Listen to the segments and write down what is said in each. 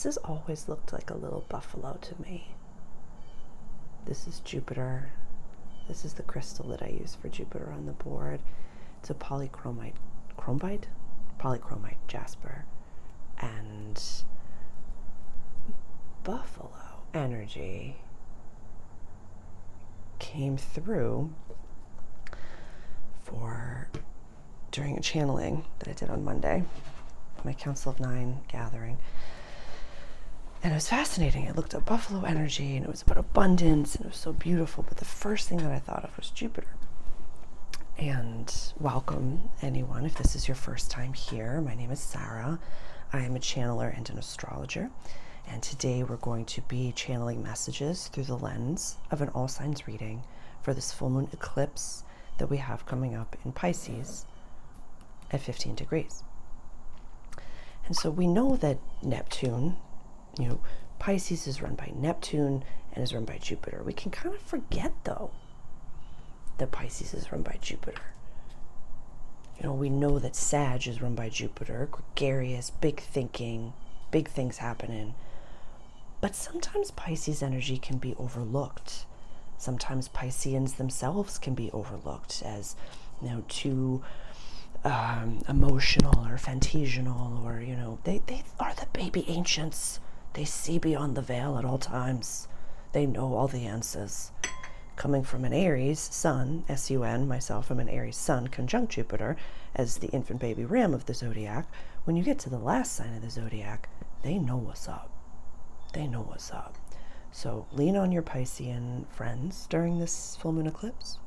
This has always looked like a little buffalo to me. This is Jupiter. This is the crystal that I use for Jupiter on the board. It's a polychromite jasper. And buffalo energy came through during a channeling that I did on Monday, my Council of Nine gathering. And it was fascinating. I looked at buffalo energy, and it was about abundance, and it was so beautiful. But the first thing that I thought of was Jupiter. And welcome, anyone, if this is your first time here. My name is Sarah. I am a channeler and an astrologer. And today we're going to be channeling messages through the lens of an all signs reading for this full moon eclipse that we have coming up in Pisces at 15 degrees. And so we know that Neptune, Pisces is run by Neptune and is run by Jupiter. We can kind of forget, though, that Pisces is run by Jupiter. We know that Sag is run by Jupiter, gregarious, big thinking, big things happening. But sometimes Pisces energy can be overlooked. Sometimes Pisceans themselves can be overlooked as, too emotional or fantasional, or, they are the baby ancients. They see beyond the veil at all times. They know all the answers. Coming from an Aries sun, S-U-N, myself, I'm an Aries sun conjunct Jupiter as the infant baby ram of the zodiac. When you get to the last sign of the zodiac, they know what's up. They know what's up. So lean on your Piscean friends during this full moon eclipse.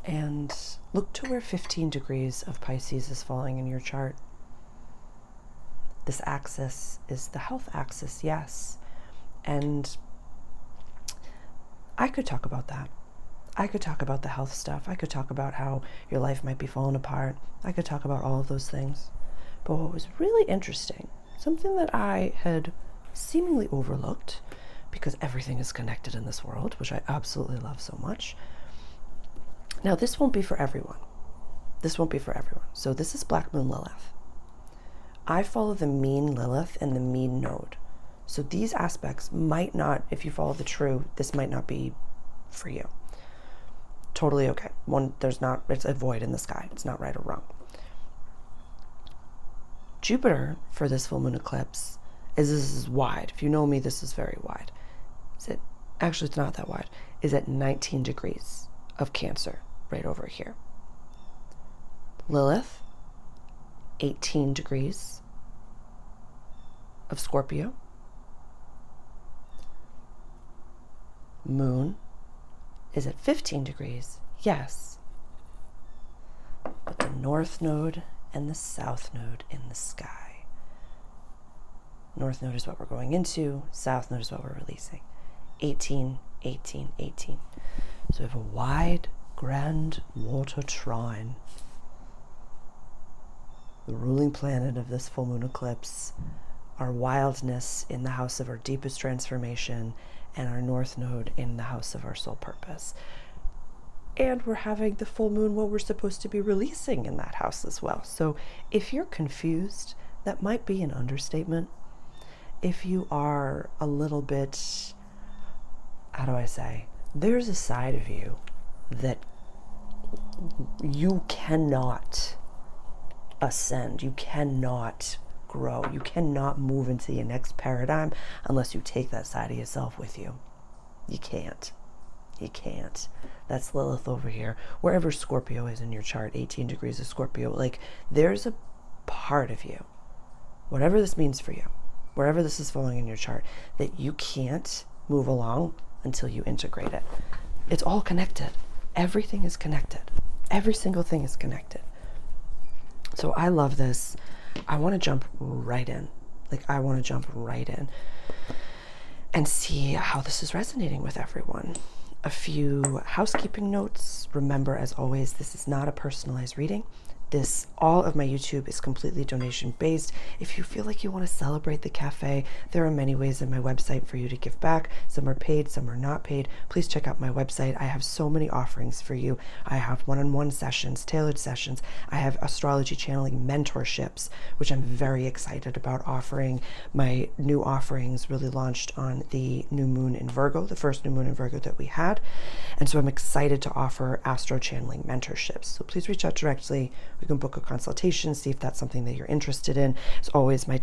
And look to where 15 degrees of Pisces is falling in your chart. This axis is the health axis, yes. And I could talk about that. I could talk about the health stuff. I could talk about how your life might be falling apart. I could talk about all of those things. But what was really interesting, something that I had seemingly overlooked, because everything is connected in this world, which I absolutely love so much. Now, this won't be for everyone. This won't be for everyone. So this is Black Moon Lilith. I follow the mean Lilith and the mean node. So these aspects might not, if you follow the true, this might not be for you. Totally okay. It's a void in the sky. It's not right or wrong. Jupiter, for this full moon eclipse, this is wide. If you know me, this is very wide. Actually, it's not that wide. Is at 19 degrees of Cancer, right over here. Lilith, 18 degrees of Scorpio. Moon is at 15 degrees, yes. But the North Node and the South Node in the sky. North Node is what we're going into, South Node is what we're releasing. 18, 18, 18. So we have a wide, grand water trine. The ruling planet of this full moon eclipse, our wildness in the house of our deepest transformation, and our North Node in the house of our soul purpose. And we're having the full moon, what we're supposed to be releasing in that house as well. So if you're confused, that might be an understatement. If you are a little bit, there's a side of you that you cannot ascend, you cannot grow, you cannot move into your next paradigm unless you take that side of yourself with you. You can't. That's Lilith over here. Wherever Scorpio is in your chart, 18 degrees of Scorpio, there's a part of you, whatever this means for you, wherever this is falling in your chart, that you can't move along until you integrate it. It's all connected. Everything is connected. Every single thing is connected. So I love this. I want to jump right in. And see how this is resonating with everyone. A few housekeeping notes. Remember, as always, this is not a personalized reading. All of my YouTube is completely donation based. If you feel like you want to celebrate the cafe, there are many ways on my website for you to give back. Some are paid, some are not paid. Please check out my website. I have so many offerings for you. I have one-on-one sessions, tailored sessions. I have astrology channeling mentorships, which I'm very excited about offering. My new offerings really launched on the new moon in Virgo, the first new moon in Virgo that we had. And so I'm excited to offer astro channeling mentorships. So please reach out directly. We can book a consultation, see if that's something that you're interested in. As always, my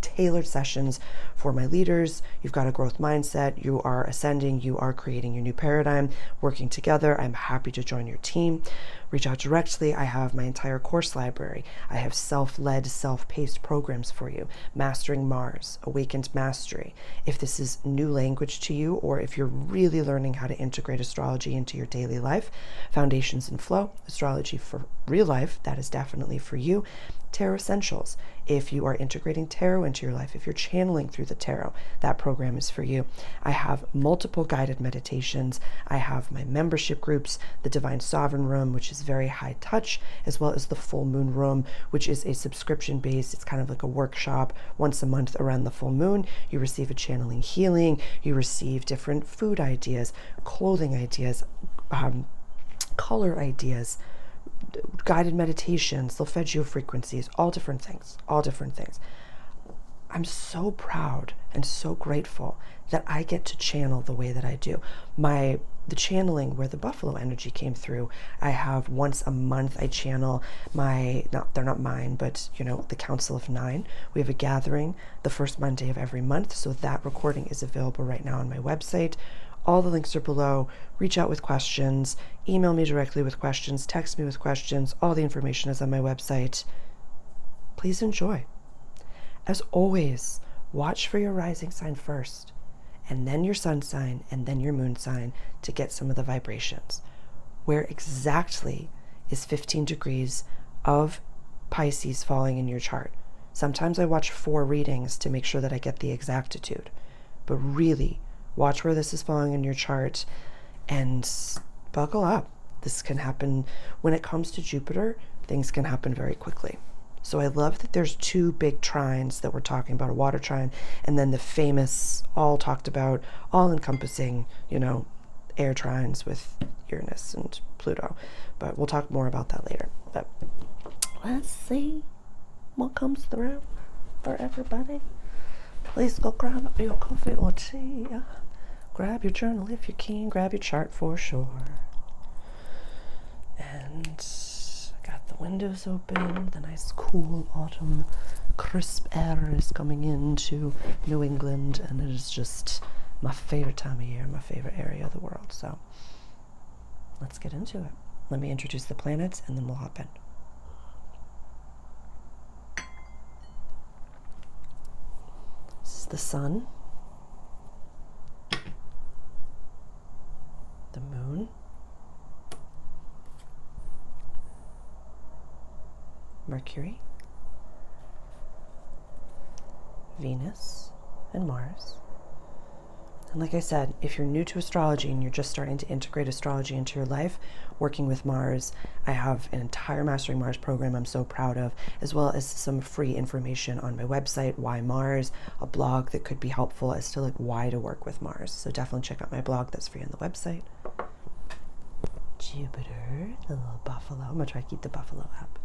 tailored sessions for my leaders. You've got a growth mindset. You are ascending. You are creating your new paradigm, working together. I'm happy to join your team. Reach out directly. I have my entire course library. I have self-led, self-paced programs for you. Mastering Mars, Awakened Mastery. If this is new language to you, or if you're really learning how to integrate astrology into your daily life, Foundations in Flow, Astrology for Real Life, that is definitely for you. Tarot Essentials. If you are integrating tarot into your life, if you're channeling through the tarot, that program is for you. I have multiple guided meditations. I have my membership groups, the Divine Sovereign Room, which is very high touch, as well as the Full Moon Room, which is a subscription based. It's kind of like a workshop once a month around the full moon. You receive a channeling healing. You receive different food ideas, clothing ideas, color ideas, guided meditations, solfeggio frequencies, all different things. I'm so proud and so grateful that I get to channel the way that I do. The channeling where the buffalo energy came through, I have once a month I channel they're not mine, but the Council of Nine. We have a gathering the first Monday of every month, so that recording is available right now on my website. All the links are below. Reach out with questions, email me directly with questions, text me with questions. All the information is on my website. Please enjoy. As always, watch for your rising sign first, and then your sun sign, and then your moon sign to get some of the vibrations. Where exactly is 15 degrees of Pisces falling in your chart? Sometimes I watch 4 readings to make sure that I get the exactitude, but really, watch where this is falling in your chart and buckle up. This can happen when it comes to Jupiter. Things can happen very quickly. So I love that there's 2 big trines that we're talking about, a water trine, and then the famous, all talked about, all encompassing, air trines with Uranus and Pluto. But we'll talk more about that later. But let's see what comes through for everybody. Please go grab your coffee or tea. Grab your journal if you can. Grab your chart for sure. And I got the windows open. The nice cool autumn crisp air is coming into New England, and it is just my favorite time of year, my favorite area of the world. So let's get into it. Let me introduce the planets and then we'll hop in. This is the sun, the moon, Mercury, Venus, and Mars. And like I said, if you're new to astrology and you're just starting to integrate astrology into your life, working with Mars, I have an entire Mastering Mars program I'm so proud of, as well as some free information on my website, Why Mars, a blog that could be helpful as to why to work with Mars. So definitely check out my blog. That's free on the website. Jupiter, the little buffalo. I'm going to try to keep the buffalo up.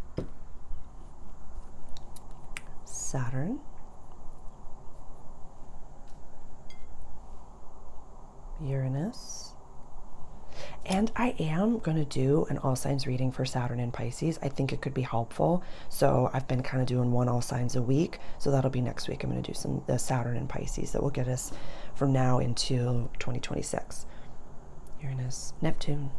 Saturn. Uranus. And I am going to do an all signs reading for Saturn and Pisces. I think it could be helpful. So I've been kind of doing one all signs a week. So that'll be next week. I'm going to do some Saturn and Pisces that will get us from now into 2026. Uranus, Neptune,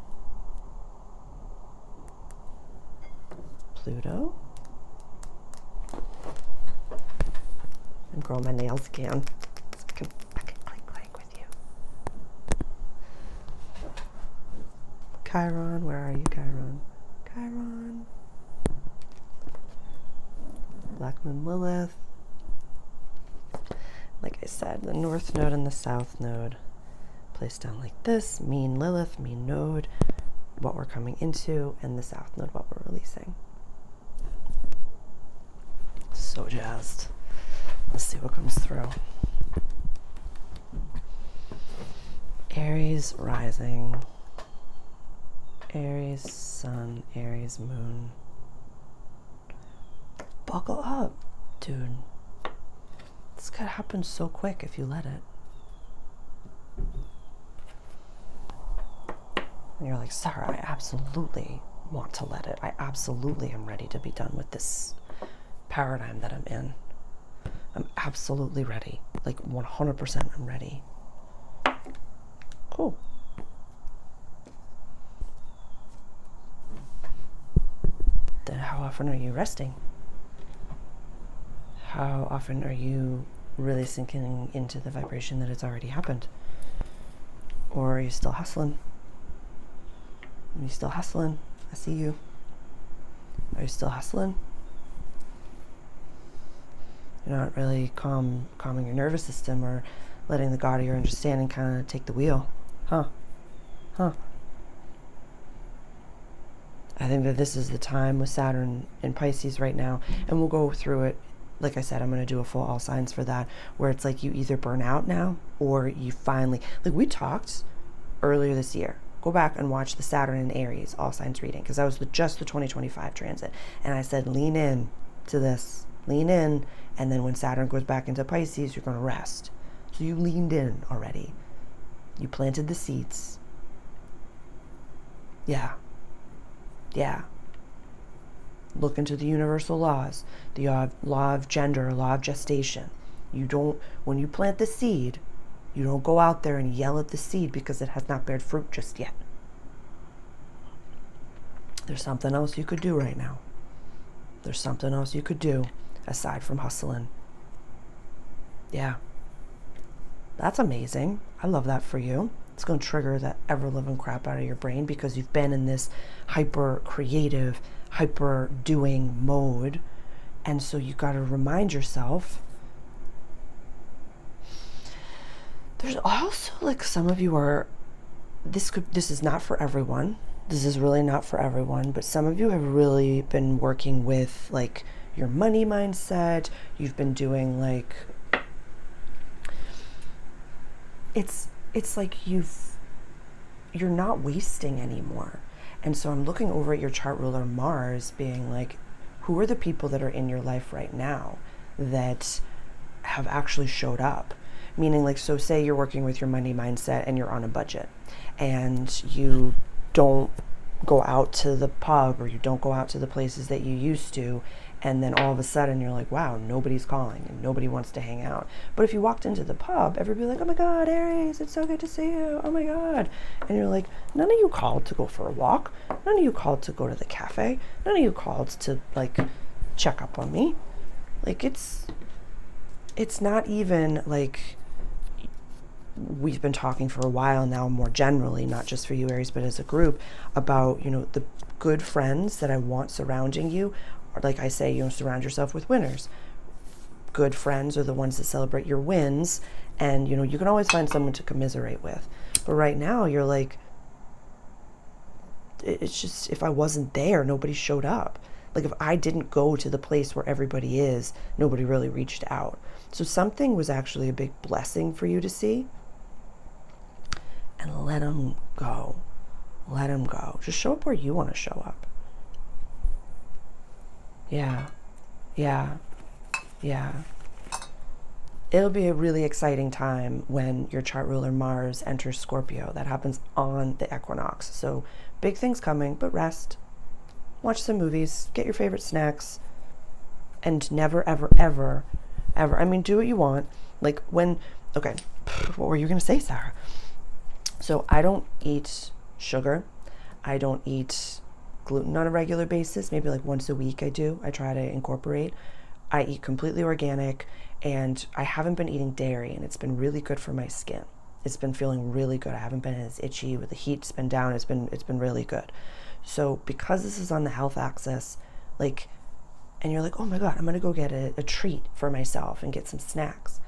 Pluto. I'm growing my nails again. So I can click with you. Chiron, where are you, Chiron? Chiron. Black Moon Lilith. Like I said, the North Node and the South Node placed down like this. Mean Lilith, mean node, what we're coming into, and the South Node, what we're releasing. So jazzed. Let's see what comes through. Aries rising. Aries sun, Aries moon. Buckle up, dude. This could happen so quick if you let it. And you're like, Sarah, I absolutely want to let it. I absolutely am ready to be done with this paradigm that I'm in. I'm absolutely ready. Like 100% I'm ready. Cool. Then how often are you resting? How often are you really sinking into the vibration that it's already happened? Or are you still hustling? Are you still hustling? I see you. Are you still hustling? You're not really calming your nervous system or letting the God of your understanding kind of take the wheel. Huh. I think that this is the time with Saturn in Pisces right now, and we'll go through it. Like I said, I'm going to do a full all signs for that, where it's like you either burn out now or you finally, like we talked earlier this year. Go back and watch the Saturn in Aries all signs reading, because that was just the 2025 transit. And I said, lean in to this, lean in. And then when Saturn goes back into Pisces, you're going to rest. So you leaned in already. You planted the seeds. Yeah. Look into the universal laws, the law of gender, law of gestation. When you plant the seed, you don't go out there and yell at the seed because it has not bared fruit just yet. There's something else you could do right now. There's something else you could do aside from hustling. Yeah. That's amazing. I love that for you. It's going to trigger that ever-living crap out of your brain because you've been in this hyper-creative, hyper-doing mode. And so you got to remind yourself. There's also like some of you are, this is not for everyone. This is really not for everyone, but some of you have really been working with like your money mindset. You've been doing like, it's like you're not wasting anymore. And so I'm looking over at your chart ruler Mars being like, who are the people that are in your life right now that have actually showed up? Meaning like, so say you're working with your money mindset and you're on a budget and you don't go out to the pub or you don't go out to the places that you used to, and then all of a sudden you're like, wow, nobody's calling and nobody wants to hang out. But if you walked into the pub, everybody would be like, oh my God, Aries, it's so good to see you. Oh my God. And you're like, none of you called to go for a walk. None of you called to go to the cafe. None of you called to like check up on me. Like it's not even like, we've been talking for a while now, more generally, not just for you Aries, but as a group, about, the good friends that I want surrounding you. Or like I say, surround yourself with winners. Good friends are the ones that celebrate your wins, and you can always find someone to commiserate with. But right now you're like, it's just, if I wasn't there, nobody showed up. Like if I didn't go to the place where everybody is, nobody really reached out. So something was actually a big blessing for you to see. And let them go. Let them go. Just show up where you want to show up. Yeah. It'll be a really exciting time when your chart ruler Mars enters Scorpio. That happens on the equinox. So big things coming, but rest. Watch some movies. Get your favorite snacks. And never, ever, ever, ever. I mean, do what you want. Like okay, what were you going to say, Sarah? So I don't eat sugar. I don't eat gluten on a regular basis. Maybe like once a week I do. I try to incorporate. I eat completely organic, and I haven't been eating dairy, and it's been really good for my skin. It's been feeling really good. I haven't been as itchy with the heat's been down. It's been really good. So because this is on the health axis, like, and you're like, oh my God, I'm going to go get a treat for myself and get some snacks.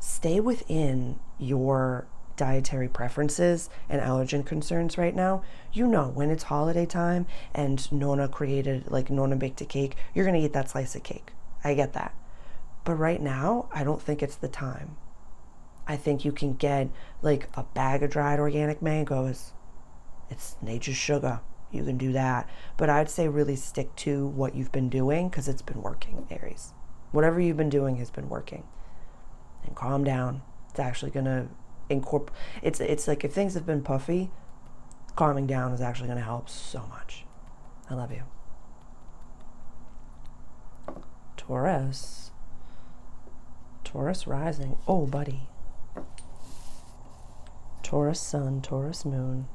Stay within your dietary preferences and allergen concerns right now. When it's holiday time and Nona baked a cake, you're going to eat that slice of cake. I get that. But right now, I don't think it's the time. I think you can get like a bag of dried organic mangoes. It's nature's sugar. You can do that. But I'd say really stick to what you've been doing, because it's been working, Aries. Whatever you've been doing has been working. And calm down. It's actually going to incorporate. It's like if things have been puffy, calming down is actually going to help so much. I love you. Taurus. Taurus rising. Oh, buddy. Taurus sun, Taurus moon.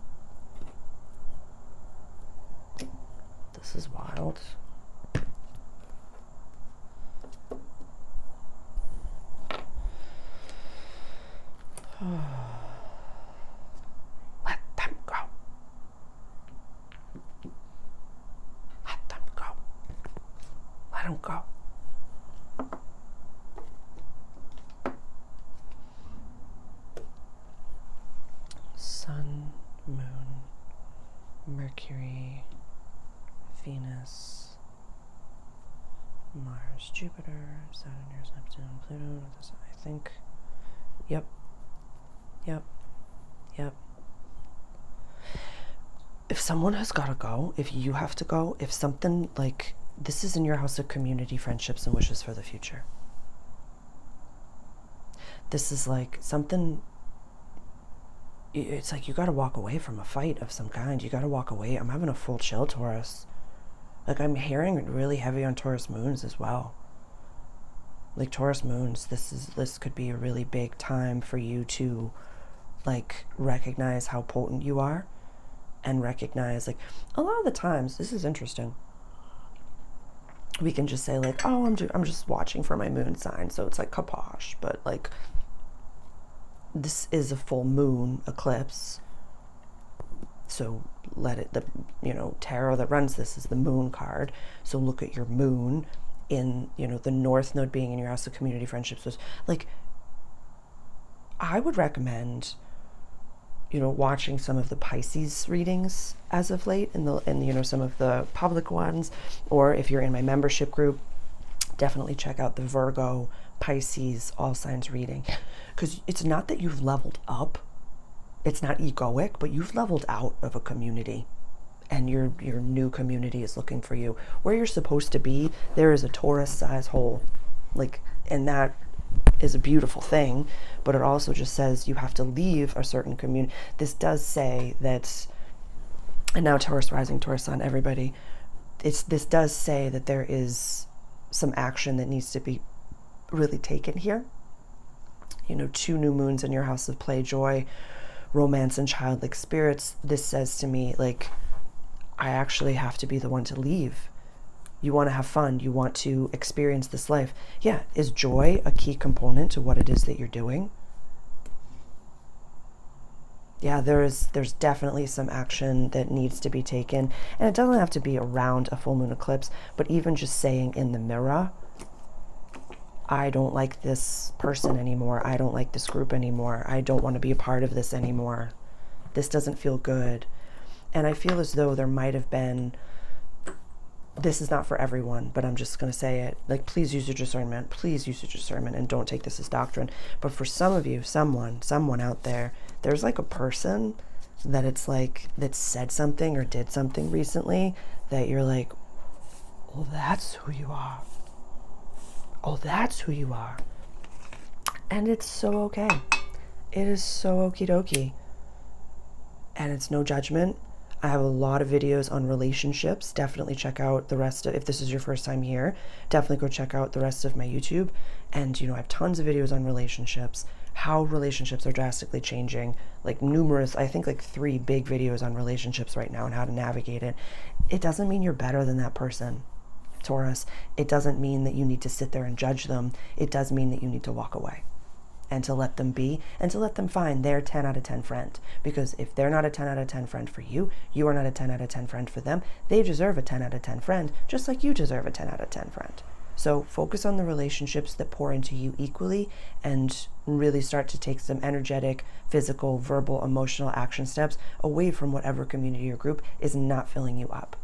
This is wild. Let them go. Let them go. Let them go. Sun, moon, Mercury, Venus, Mars, Jupiter, Saturn, Uranus, Neptune, Pluto. I think. Yep. If someone has got to go, if you have to go, if something like this is in your house of community, friendships, and wishes for the future. This is like something. It's like you got to walk away from a fight of some kind. You got to walk away. I'm having a full chill, Taurus. Like I'm hearing it really heavy on Taurus moons as well. Like Taurus moons, this could be a really big time for you to like recognize how potent you are, and recognize like a lot of the times, this is interesting. We can just say like, oh, I'm just watching for my moon sign, so it's like kaposh, but like this is a full moon eclipse. So let it, tarot that runs this is the moon card. So look at your moon in, the north node being in your house of community friendships. So like, I would recommend, watching some of the Pisces readings as of late and some of the public ones, or if you're in my membership group, definitely check out the Virgo, Pisces, all signs reading. Because it's not that you've leveled up. It's not egoic, but you've leveled out of a community, and your new community is looking for you. Where you're supposed to be, there is a Taurus size hole, and that is a beautiful thing, but it also just says you have to leave a certain community. This does say that, and now Taurus rising, Taurus sun, everybody, this does say that there is some action that needs to be really taken here. 2 new moons in your house of play, joy, romance, and childlike spirits. This says to me, like, I actually have to be the one to leave. You want to have fun. You want to experience this life. Yeah. Is joy a key component to what it is that you're doing? Yeah, there's definitely some action that needs to be taken. And it doesn't have to be around a full moon eclipse, but even just saying in the mirror, I don't like this person anymore. I don't like this group anymore. I don't want to be a part of this anymore. This doesn't feel good. And I feel as though there might have been, this is not for everyone, but I'm just going to say it. Like, please use your discernment. Please use your discernment and don't take this as doctrine. But for some of you, someone out there, there's like a person that it's like, that said something or did something recently that you're like, well, that's who you are. Oh, that's who you are. And it's so okay. It is so okie dokie. And it's no judgment. I have a lot of videos on relationships. Definitely check out the rest of, if this is your first time here, definitely go check out the rest of my YouTube. And, I have tons of videos on relationships, how relationships are drastically changing, like numerous, I think like 3 big videos on relationships right now and how to navigate it. It doesn't mean you're better than that person, Taurus. It doesn't mean that you need to sit there and judge them. It does mean that you need to walk away and to let them be and to let them find their 10 out of 10 friend. Because if they're not a 10 out of 10 friend for you, you are not a 10 out of 10 friend for them. They deserve a 10 out of 10 friend, just like you deserve a 10 out of 10 friend. So focus on the relationships that pour into you equally and really start to take some energetic, physical, verbal, emotional action steps away from whatever community or group is not filling you up.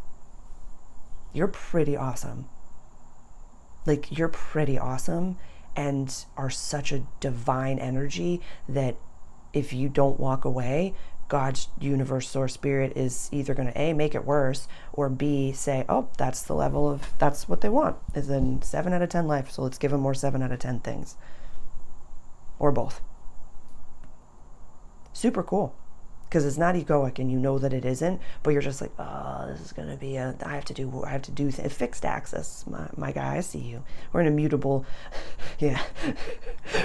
You're pretty awesome. Like, you're pretty awesome and are such a divine energy that if you don't walk away, God's universe or spirit is either going to A, make it worse, or B, say, oh, that's the level of, that's what they want, is a 7 out of 10 life, so let's give them more 7 out of 10 things. Or both. Super cool. Because it's not egoic and you know that it isn't, but you're just like, oh, this is going to be I have to do fixed axis, my guy, I see you. We're in a mutable, yeah,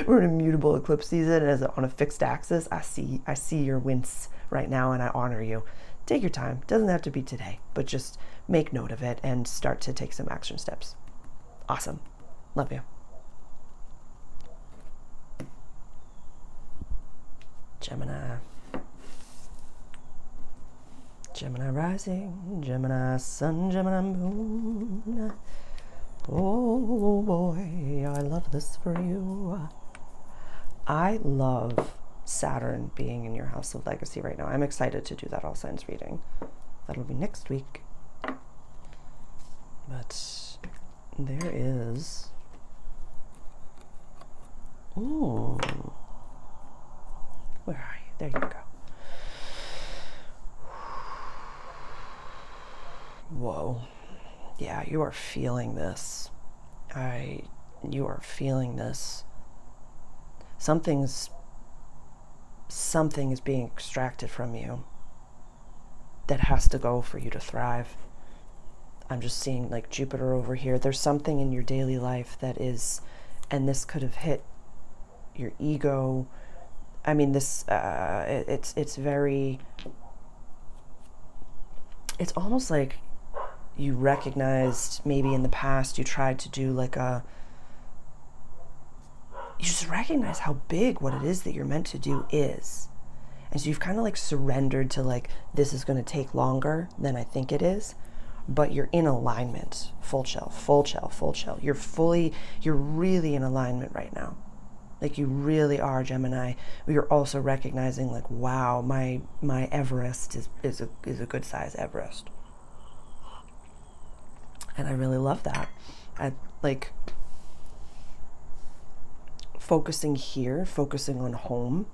we're in a mutable eclipse season, and on a fixed axis, I see your wince right now, and I honor you. Take your time. Doesn't have to be today, but just make note of it and start to take some action steps. Awesome. Love you. Gemini rising, Gemini sun, Gemini moon. Oh boy, I love this for you. I love Saturn being in your house of legacy right now. I'm excited to do that all signs reading. That'll be next week. But there is... Ooh. Where are you? There you go. Whoa. Yeah, you are feeling this. You are feeling this. Something is being extracted from you that has to go for you to thrive. I'm just seeing like Jupiter over here. There's something in your daily life that is, and this could have hit your ego. I mean, this, it's very, it's almost like you recognized maybe in the past you tried to do like you just recognize how big what it is that you're meant to do is. And so you've kind of like surrendered to like, this is going to take longer than I think it is, but you're in alignment. Full chill. You're really in alignment right now. Like you really are, Gemini. You're also recognizing like, wow, my Everest is a good size Everest. And I really love that. I like focusing on home.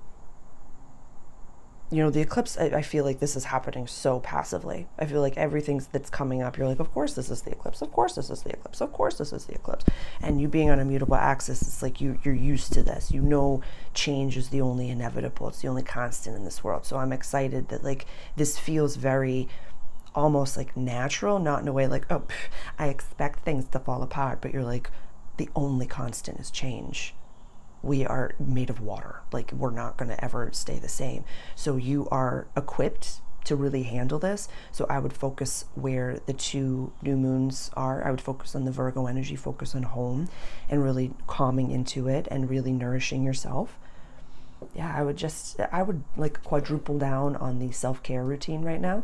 You know, the eclipse, I feel like this is happening so passively. I feel like everything that's coming up, you're like, of course this is the eclipse, of course this is the eclipse, of course this is the eclipse. And you being on a mutable axis, it's like you're used to this. You know change is the only inevitable, it's the only constant in this world. So I'm excited that like this feels very almost like natural, not in a way like, oh, I expect things to fall apart, but you're like, the only constant is change. We are made of water. Like we're not going to ever stay the same. So you are equipped to really handle this. So I would focus where the 2 new moons are. I would focus on the Virgo energy, focus on home and really calming into it and really nourishing yourself. Yeah, I would like quadruple down on the self-care routine right now.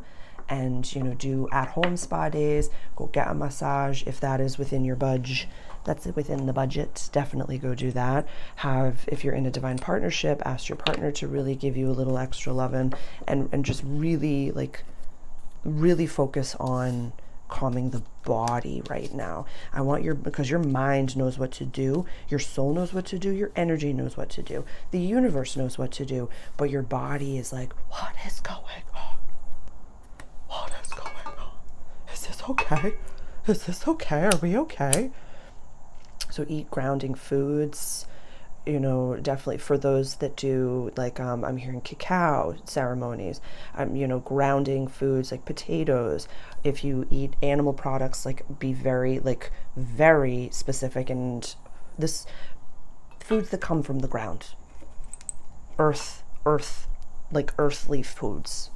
And, you know, do at-home spa days, go get a massage if that is within your budget. That's within the budget. Definitely go do that. If you're in a divine partnership, ask your partner to really give you a little extra loving and just really focus on calming the body right now. Because your mind knows what to do, your soul knows what to do, your energy knows what to do, the universe knows what to do, but your body is like, what is going on? What is going on? Is this okay? Is this okay? Are we okay? So eat grounding foods, you know, definitely for those that do like, I'm hearing cacao ceremonies, you know, grounding foods like potatoes. If you eat animal products, like be very specific, and this foods that come from the ground, earth, like earthly foods.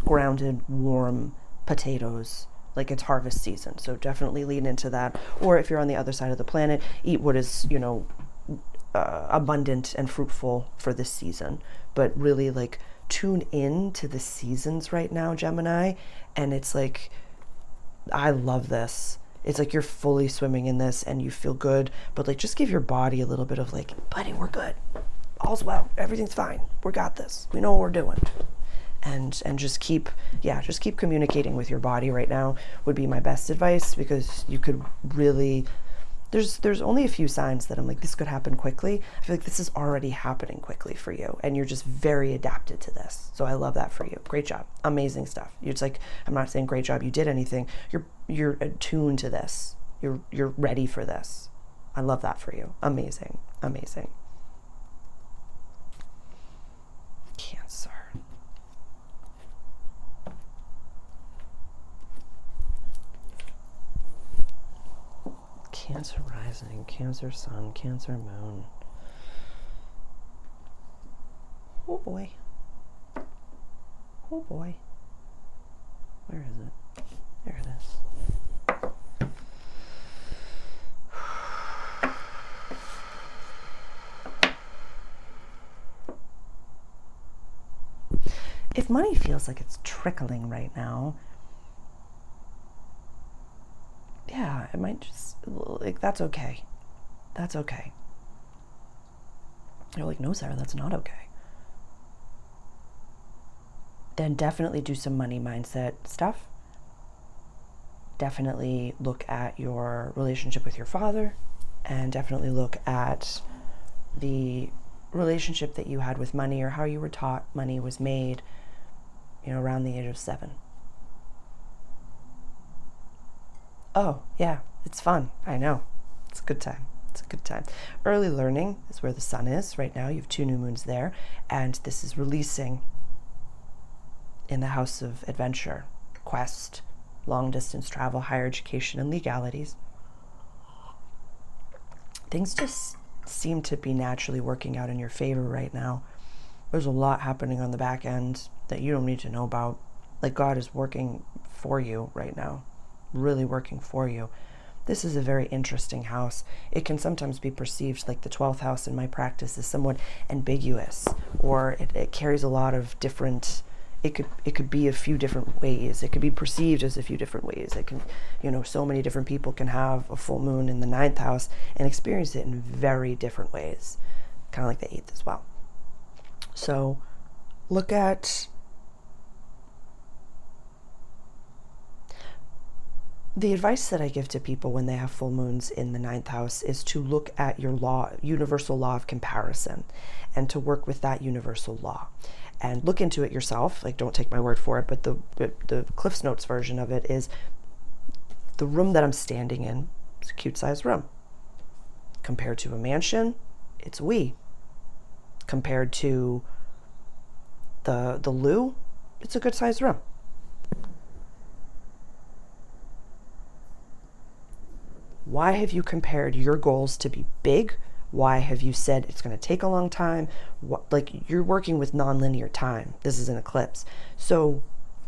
Grounded, warm potatoes, like it's harvest season. So definitely lean into that. Or if you're on the other side of the planet, eat what is, you know, abundant and fruitful for this season. But really like tune in to the seasons right now, Gemini. And it's like, I love this. It's like you're fully swimming in this and you feel good, but like just give your body a little bit of like, buddy, we're good. All's well. Everything's fine. We got this. We know what we're doing. And just keep communicating with your body right now would be my best advice, because you could really There's only a few signs that I'm like, this could happen quickly. I feel like this is already happening quickly for you, and you're just very adapted to this. So I love that for you. Great job. Amazing stuff. It's like, I'm not saying great job, you did anything. You're attuned to this. You're ready for this. I love that for you. Amazing. Amazing. Cancer. Cancer rising, Cancer sun, Cancer moon. Oh boy. Oh boy. Where is it? There it is. If money feels like it's trickling right now, yeah, it might just, like, that's okay. That's okay. You're like, no, Sarah, that's not okay. Then definitely do some money mindset stuff. Definitely look at your relationship with your father, and definitely look at the relationship that you had with money, or how you were taught money was made, around the age of 7. Oh, yeah, it's fun. I know. It's a good time. It's a good time. Early learning is where the sun is right now. You have 2 new moons there, and this is releasing in the house of adventure, quest, long distance travel, higher education, and legalities. Things just seem to be naturally working out in your favor right now. There's a lot happening on the back end that you don't need to know about. Like, God is working for you right now, really working for you. This is a very interesting house. It can sometimes be perceived like the 12th house in my practice is somewhat ambiguous, or it carries a lot of different, it could be a few different ways. It could be perceived as a few different ways. It can, so many different people can have a full moon in the 9th house and experience it in very different ways, kind of like the 8th as well. So look at the advice that I give to people when they have full moons in the 9th house is to look at your universal law of comparison, and to work with that universal law and look into it yourself. Like, don't take my word for it, but the Cliff's Notes version of it is, the room that I'm standing in is a cute sized room. Compared to a mansion, it's wee. Compared to the loo, it's a good sized room. Why have you compared your goals to be big? Why have you said it's going to take a long time? Like, you're working with nonlinear time. This is an eclipse. So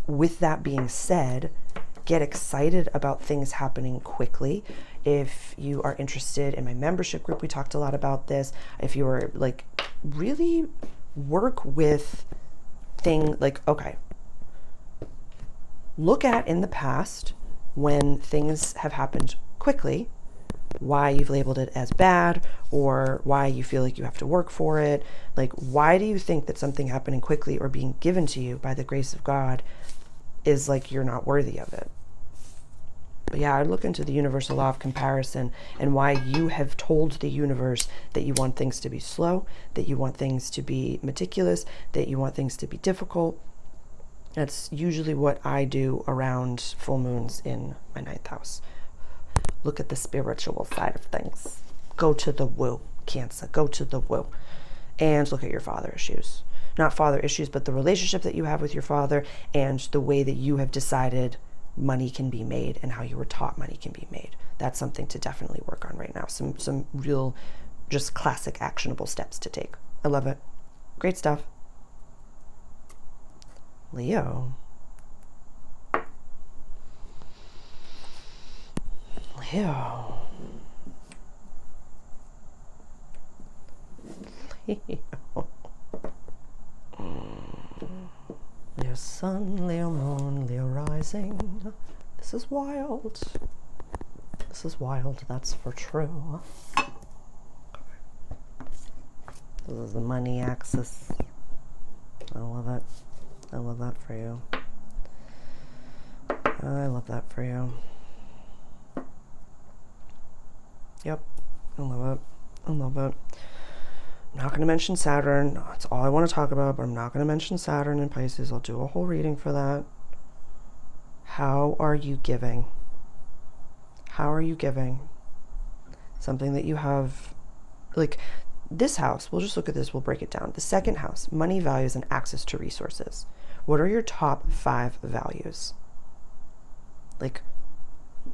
with that being said, get excited about things happening quickly. If you are interested in my membership group, we talked a lot about this. If you are like, really work with okay, look at in the past when things have happened quickly, why you've labeled it as bad, or why you feel like you have to work for it. Like, why do you think that something happening quickly or being given to you by the grace of God is like you're not worthy of it? But yeah, I look into the universal law of comparison and why you have told the universe that you want things to be slow, that you want things to be meticulous, that you want things to be difficult. That's usually what I do around full moons in my 9th house. Look at the spiritual side of things. Go to the woo, Cancer. Go to the woo. And look at your father issues. Not father issues, but the relationship that you have with your father, and the way that you have decided money can be made and how you were taught money can be made. That's something to definitely work on right now. Some real, just classic actionable steps to take. I love it. Great stuff. Leo. Leo. Leo sun, Leo moon, Leo rising. This is wild. This is wild, that's for true. This is the money axis. I love it. I love that for you. I love that for you. Yep. I love it. I love it. I'm not going to mention Saturn. That's all I want to talk about, but I'm not going to mention Saturn in Pisces. I'll do a whole reading for that. How are you giving? How are you giving? Something that you have, like this house, we'll just look at this, we'll break it down. The second house, money, values, and access to resources. What are your top 5 values? Like,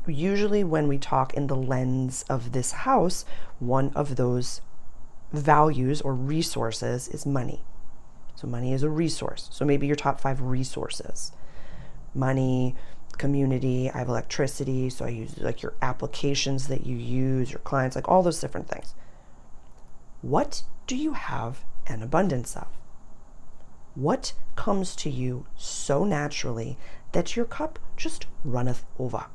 usually when we talk in the lens of this house, one of those values or resources is money. So money is a resource. So maybe your top 5 resources. Money, community, I have electricity, so I use like your applications that you use, your clients, like all those different things. What do you have an abundance of? What comes to you so naturally that your cup just runneth over?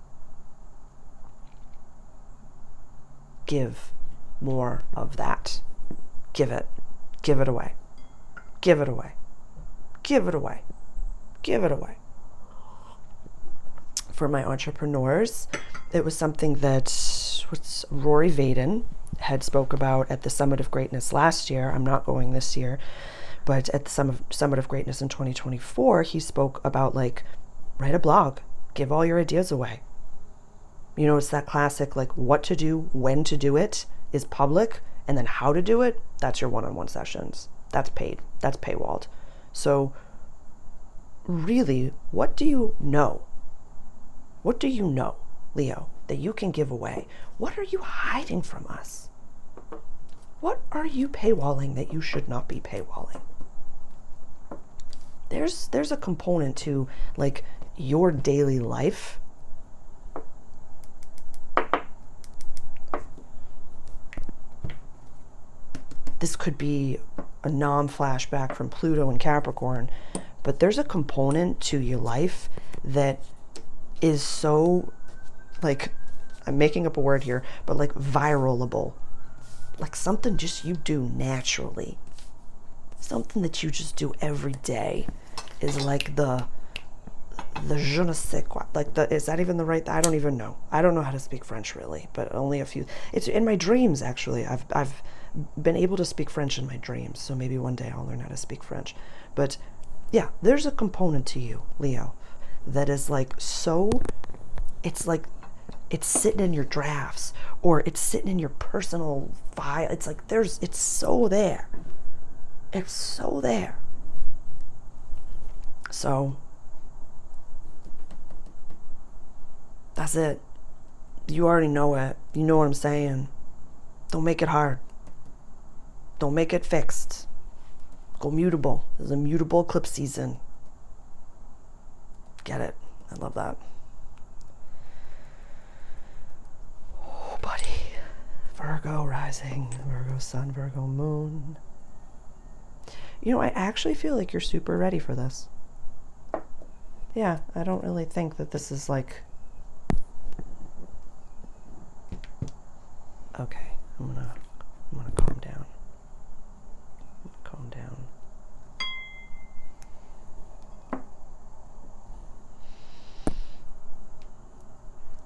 Give more of that. Give it. Give it away. Give it away. Give it away. Give it away. For my entrepreneurs, it was something that Rory Vaden had spoke about at the Summit of Greatness last year. I'm not going this year, but at the Summit of Greatness in 2024, he spoke about like, write a blog, give all your ideas away. You know, it's that classic, like what to do, when to do it is public, and then how to do it, that's your one-on-one sessions. That's paid, that's paywalled. So really, what do you know? What do you know, Leo, that you can give away? What are you hiding from us? What are you paywalling that you should not be paywalling? There's a component to like your daily life. This could be a non-flashback from Pluto and Capricorn, but there's a component to your life that is so, like, I'm making up a word here, but like viralable. Like something just you do naturally. Something that you just do every day is like the je ne sais quoi. Like is that even the right, I don't even know. I don't know how to speak French really, but only a few. It's in my dreams actually. I've been able to speak French in my dreams, so maybe one day I'll learn how to speak French. But yeah, there's a component to you, Leo, that is like so, it's like it's sitting in your drafts or it's sitting in your personal file. It's like it's so there. It's so there. So that's it. You already know it. You know what I'm saying. Don't make it hard. Don't make it fixed. Go mutable. There's a mutable eclipse season. Get it. I love that. Oh, buddy. Virgo rising, Virgo sun, Virgo moon. You know, I actually feel like you're super ready for this. Yeah, I don't really think that this is like... Okay, I'm gonna calm down. Calm down.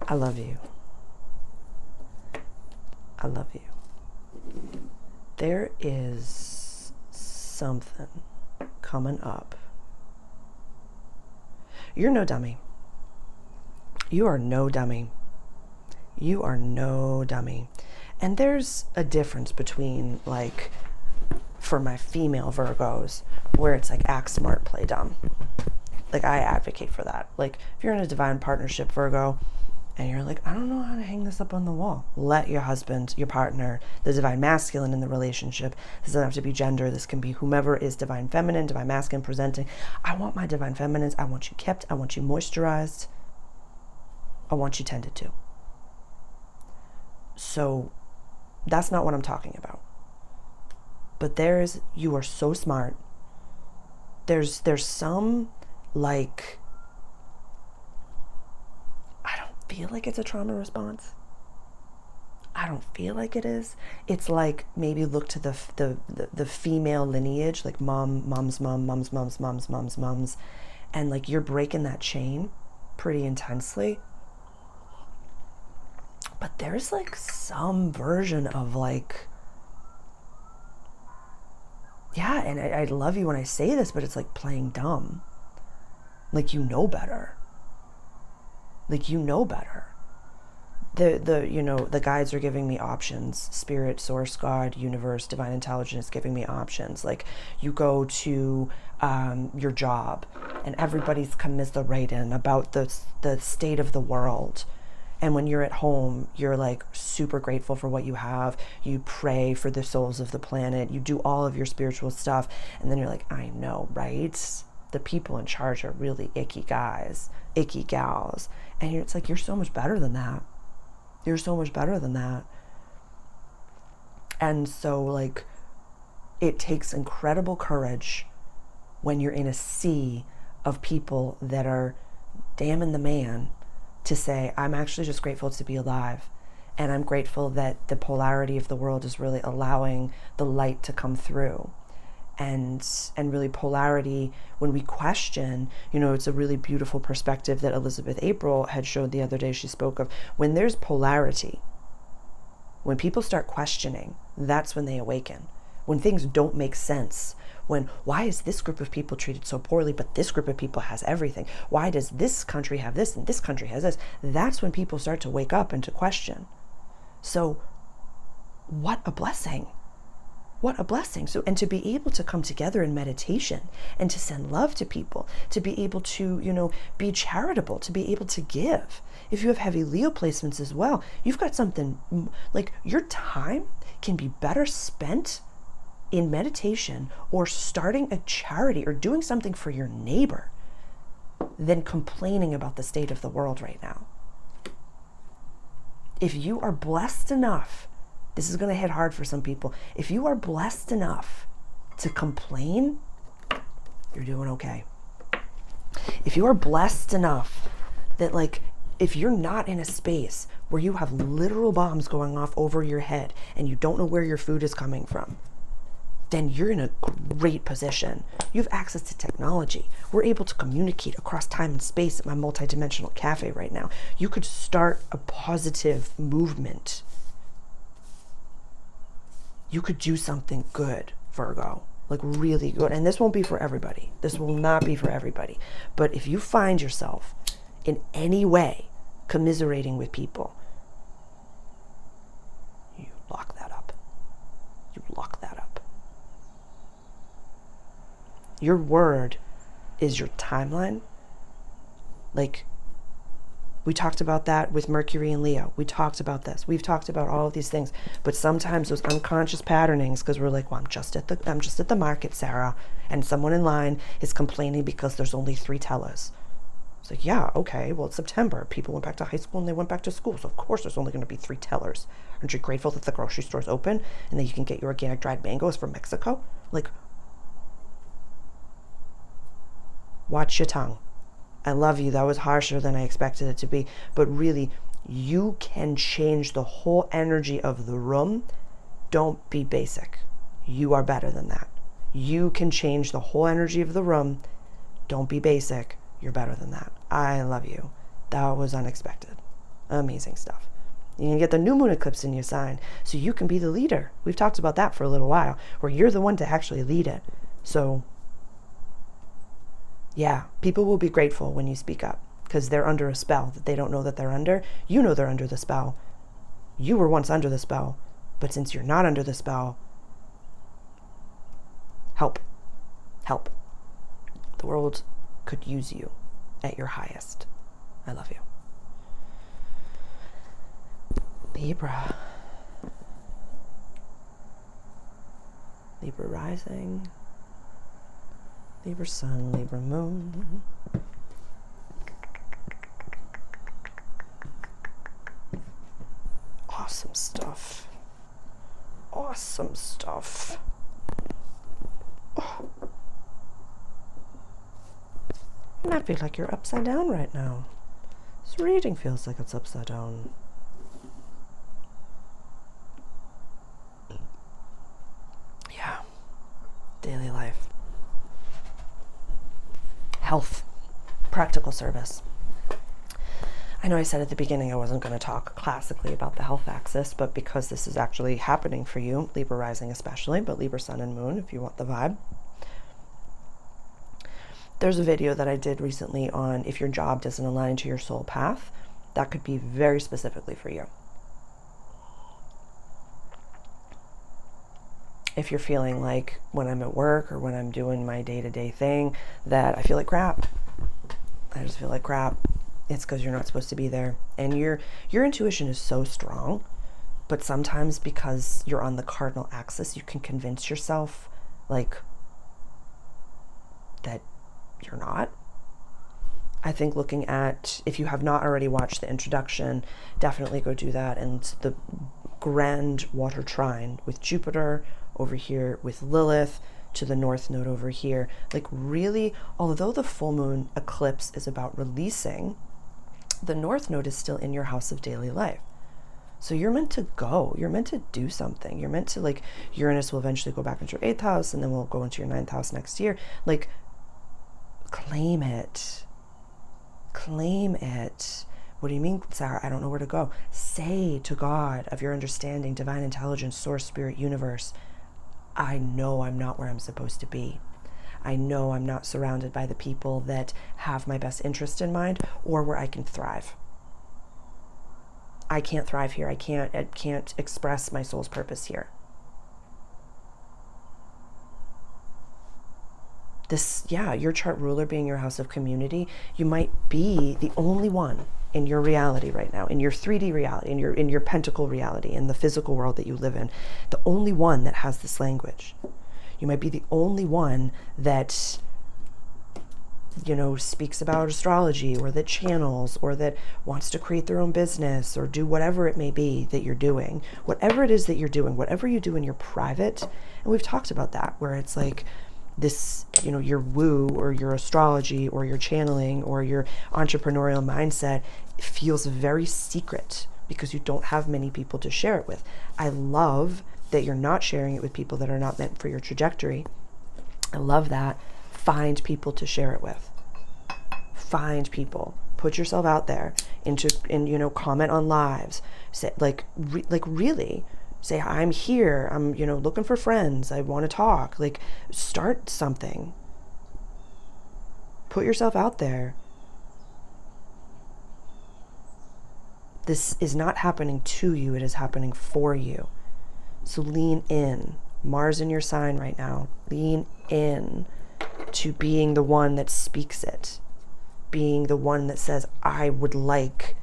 I love you. I love you. There is something coming up. You're no dummy. You are no dummy. You are no dummy. And there's a difference between, like, for my female Virgos, where it's like act smart, play dumb. Like, I advocate for that. Like, if you're in a divine partnership, Virgo, and you're like, I don't know how to hang this up on the wall. Let your husband, your partner, the divine masculine in the relationship, this doesn't have to be gender, this can be whomever is divine feminine, divine masculine presenting. I want my divine feminines, I want you kept, I want you moisturized, I want you tended to. So that's not what I'm talking about. But you are so smart. There's some, like, I don't feel like it's a trauma response. I don't feel like it is. It's like maybe look to the female lineage, like mom's mom, mom's mom's mom's mom's mom's, and like you're breaking that chain pretty intensely. But there's like some version of like, yeah, and I love you when I say this, but it's like playing dumb. Like, you know better. Like, you know better. The guides are giving me options. Spirit, source, God, universe, divine intelligence giving me options. Like, you go to your job and everybody's commiserating about the state of the world. And when you're at home, you're like super grateful for what you have. You pray for the souls of the planet. You do all of your spiritual stuff. And then you're like, I know, right? The people in charge are really icky guys, icky gals. And it's like, you're so much better than that. You're so much better than that. And so, like, it takes incredible courage when you're in a sea of people that are damning the man to say, I'm actually just grateful to be alive. And I'm grateful that the polarity of the world is really allowing the light to come through. And really polarity, when we question, it's a really beautiful perspective that Elizabeth April had showed the other day. She spoke of when there's polarity, when people start questioning, that's when they awaken. When things don't make sense, why is this group of people treated so poorly, but this group of people has everything? Why does this country have this and this country has this? That's when people start to wake up and to question. So what a blessing. What a blessing. So, and to be able to come together in meditation and to send love to people, to be able to, be charitable, to be able to give. If you have heavy Leo placements as well, you've got something like your time can be better spent in meditation or starting a charity or doing something for your neighbor than complaining about the state of the world right now. If you are blessed enough, this is going to hit hard for some people. If you are blessed enough to complain, you're doing okay. If you are blessed enough that, like, if you're not in a space where you have literal bombs going off over your head and you don't know where your food is coming from, then you're in a great position. You have access to technology. We're able to communicate across time and space at my multidimensional cafe right now. You could start a positive movement. You could do something good, Virgo, like really good. And this won't be for everybody. This will not be for everybody. But if you find yourself in any way commiserating with people, you lock that up. You lock that up. Your word is your timeline. Like, we talked about that with Mercury and Leo. We talked about this. We've talked about all of these things. But sometimes those unconscious patternings, because we're like, well, I'm just at the market, Sarah, and someone in line is complaining because there's only 3 tellers. It's like, yeah, okay, well, it's September. People went back to high school and they went back to school. So of course there's only going to be 3 tellers. Aren't you grateful that the grocery store's open and that you can get your organic dried mangoes from Mexico? Like, watch your tongue. I love you. That was harsher than I expected it to be. But really, you can change the whole energy of the room. Don't be basic. You are better than that. You can change the whole energy of the room. Don't be basic. You're better than that. I love you. That was unexpected. Amazing stuff. You can get the new moon eclipse in your sign so you can be the leader. We've talked about that for a little while, where you're the one to actually lead it. So yeah, people will be grateful when you speak up because they're under a spell that they don't know that they're under. You know they're under the spell. You were once under the spell, but since you're not under the spell, help. Help. The world could use you at your highest. I love you. Libra. Libra rising. Libra sun, Libra moon. Awesome stuff. Awesome stuff. Oh. You might feel like you're upside down right now. This reading feels like it's upside down. Yeah. Daily life. Health, practical service. I know I said at the beginning I wasn't going to talk classically about the health axis, but because this is actually happening for you, Libra rising especially, but Libra sun and moon if you want the vibe. There's a video that I did recently on if your job doesn't align to your soul path. That could be very specifically for you. If you're feeling like when I'm at work or when I'm doing my day-to-day thing that I feel like crap, I just feel like crap, it's because you're not supposed to be there. And your intuition is so strong, but sometimes because you're on the cardinal axis, you can convince yourself like that you're not. I think looking at, if you have not already watched the introduction, definitely go do that. And the grand water trine with Jupiter over here, with Lilith to the north node over here, like really, although the full moon eclipse is about releasing, the north node is still in your house of daily life. So you're meant to go, you're meant to do something. You're meant to, like, Uranus will eventually go back into your 8th house and then we'll go into your 9th house next year. Like, claim it. Claim it. What do you mean, Sarah? I don't know where to go. Say to God of your understanding, divine intelligence, source, spirit, universe, I know I'm not where I'm supposed to be. I know I'm not surrounded by the people that have my best interest in mind or where I can thrive. I can't thrive here. I can't express my soul's purpose here. This, yeah, your chart ruler being your house of community, you might be the only one in your reality right now, in your 3D reality, in your pentacle reality, in the physical world that you live in, the only one that has this language. You might be the only one that, you know, speaks about astrology or that channels or that wants to create their own business or do whatever it may be that you're doing. Whatever it is that you're doing, whatever you do in your private, and we've talked about that, where it's like this, you know, your woo or your astrology or your channeling or your entrepreneurial mindset feels very secret because you don't have many people to share it with. I love that you're not sharing it with people that are not meant for your trajectory. I love that. Find people to share it with. Find people. Put yourself out there and you know, comment on lives. Say, really say, I'm here. I'm, you know, looking for friends. I want to talk. Like, start something. Put yourself out there. This is not happening to you. It is happening for you. So lean in. Mars in your sign right now. Lean in to being the one that speaks it. Being the one that says, I would like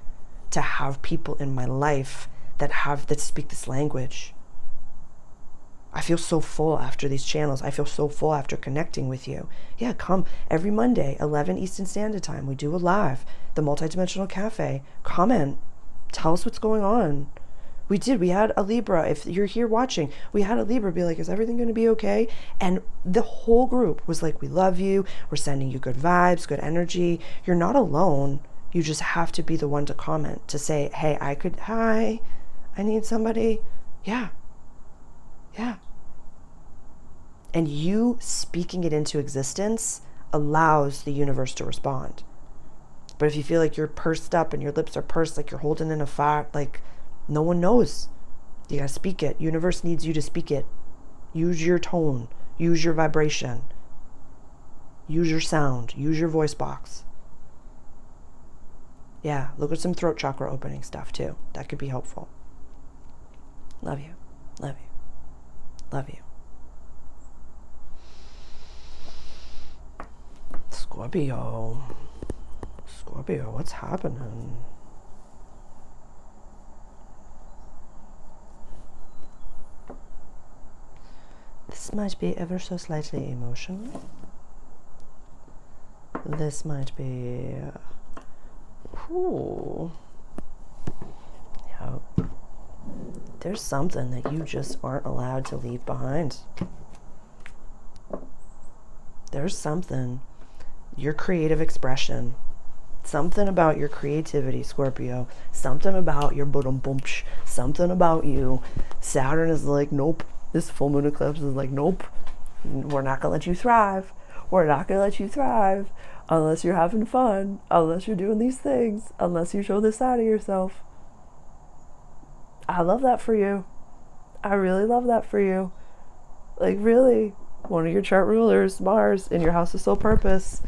to have people in my life that speak this language. I feel so full after these channels. I feel so full after connecting with you. Yeah, come every Monday, 11 Eastern Standard Time. We do a live, the Multidimensional Caffè. Comment. Tell us what's going on. We had a Libra, if you're here watching, we had a Libra be like, is everything going to be okay? And the whole group was like, we love you. We're sending you good vibes, good energy. You're not alone. You just have to be the one to comment, to say, hey, hi, I need somebody. Yeah. And you speaking it into existence allows the universe to respond. But if you feel like you're pursed up and your lips are pursed, like you're holding in a fire, like, no one knows. You gotta speak it. Universe needs you to speak it. Use your tone. Use your vibration. Use your sound. Use your voice box. Yeah, look at some throat chakra opening stuff too. That could be helpful. Love you. Love you. Love you. Scorpio. Scorpio, what's happening? This might be ever so slightly emotional. This might be... Yeah. There's something that you just aren't allowed to leave behind. There's something. Your creative expression. Something about your creativity, Scorpio. Something about your bum-bumch. Something about you. Saturn is like, nope. This full moon eclipse is like, nope. We're not going to let you thrive. We're not going to let you thrive unless you're having fun, unless you're doing these things, unless you show this side of yourself. I love that for you. I really love that for you. Like, really, one of your chart rulers, Mars, in your house of soul purpose,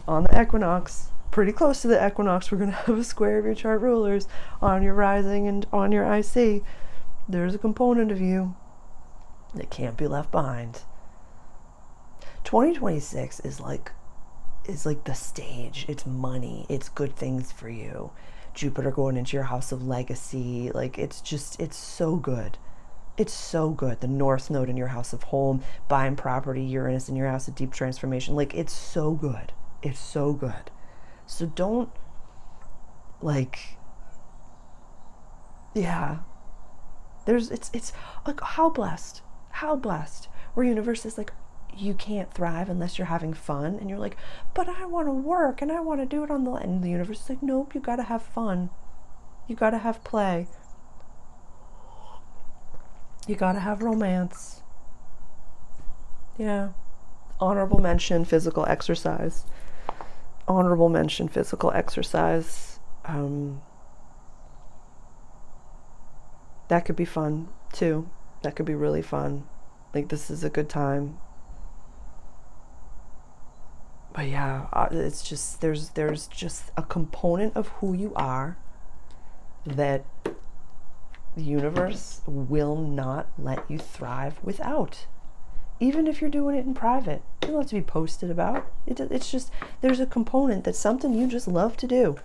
on the equinox, pretty close to the equinox, we're going to have a square of your chart rulers on your rising and on your IC. There's a component of you that can't be left behind. 2026 is like the stage. It's money. It's good things for you. Jupiter going into your house of legacy. Like, it's so good. It's so good. The North Node in your house of home, buying property, Uranus in your house of deep transformation. Like, it's so good. It's so good. So don't, like, yeah. It's like, how blessed. Where universe is like, you can't thrive unless you're having fun. And you're like, but I want to work and I want to do it on the, and the universe is like, nope, you got to have fun. You got to have play. You got to have romance. Yeah. Honorable mention, physical exercise. Honorable mention, physical exercise. That could be fun too. That could be really fun. Like, this is a good time. But yeah, it's just, there's just a component of who you are that the universe will not let you thrive without. Even if you're doing it in private, it doesn't have to be posted about. It's just, there's a component that's something you just love to do.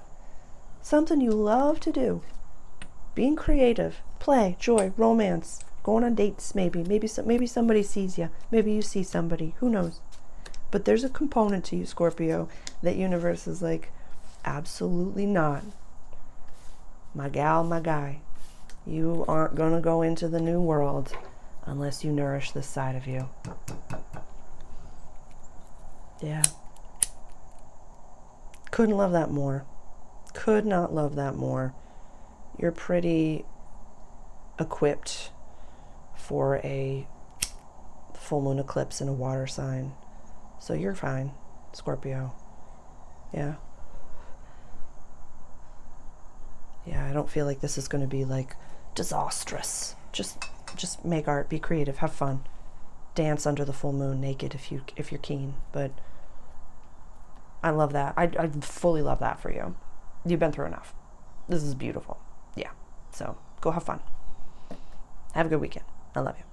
Something you love to do. Being creative, play, joy, romance, going on dates maybe. Maybe somebody sees you. Maybe you see somebody. Who knows? But there's a component to you, Scorpio, that universe is like, absolutely not. My gal, my guy, you aren't going to go into the new world unless you nourish this side of you. Yeah. Couldn't love that more. Could not love that more. You're pretty equipped for a full moon eclipse in a water sign. So you're fine, Scorpio. Yeah. Yeah, I don't feel like this is going to be like disastrous. Just make art, be creative, have fun. Dance under the full moon naked if you're keen. But I love that. I fully love that for you. You've been through enough. This is beautiful. Yeah. So go have fun. Have a good weekend. I love you.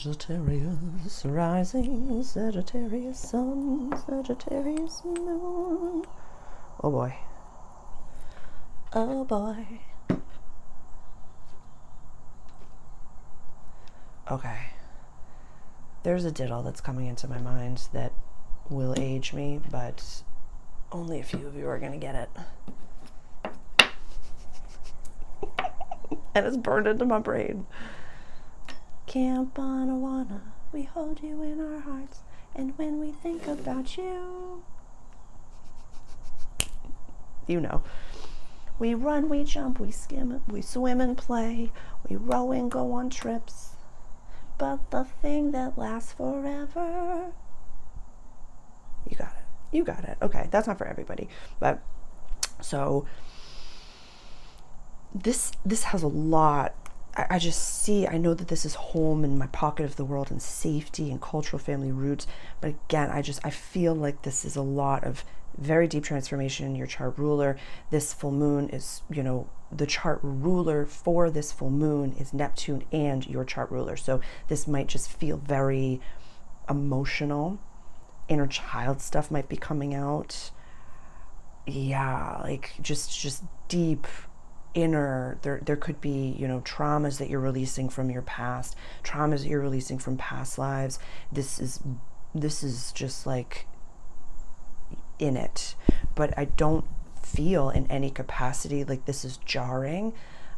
Sagittarius rising, Sagittarius sun, Sagittarius moon. Oh boy. Oh boy. Okay. There's a diddle that's coming into my mind that will age me, but only a few of you are going to get it. And it's burned into my brain. Camp Anawana, we hold you in our hearts, and when we think about you, you know. We run, we jump, we skim, we swim and play, we row and go on trips, but the thing that lasts forever. You got it. You got it. Okay, that's not for everybody, but so this has a lot. I just see, I know that this is home and my pocket of the world and safety and cultural family roots. But again, I feel like this is a lot of very deep transformation in your chart ruler. This full moon is, the chart ruler for this full moon is Neptune and your chart ruler. So this might just feel very emotional. Inner child stuff might be coming out. Yeah, like just deep inner, there could be, traumas that you're releasing from your past, traumas that you're releasing from past lives. This is just like in it, but I don't feel in any capacity like this is jarring.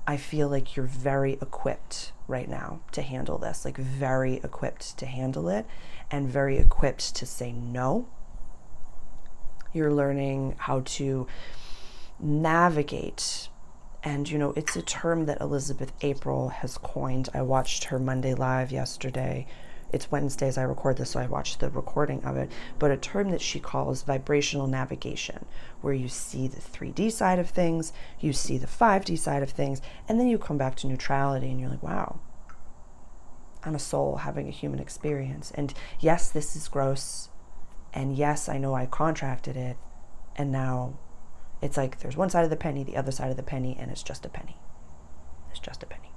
I feel like you're very equipped right now to handle this, like very equipped to handle it and very equipped to say no. You're learning how to navigate And, you know, it's a term that Elizabeth April has coined. I watched her Monday Live yesterday. It's Wednesday as I record this, so I watched the recording of it. But a term that she calls vibrational navigation, where you see the 3D side of things, you see the 5D side of things, and then you come back to neutrality and you're like, wow, I'm a soul having a human experience. And yes, this is gross. And yes, I know I contracted it. And now it's like there's one side of the penny, the other side of the penny, and it's just a penny. It's just a penny.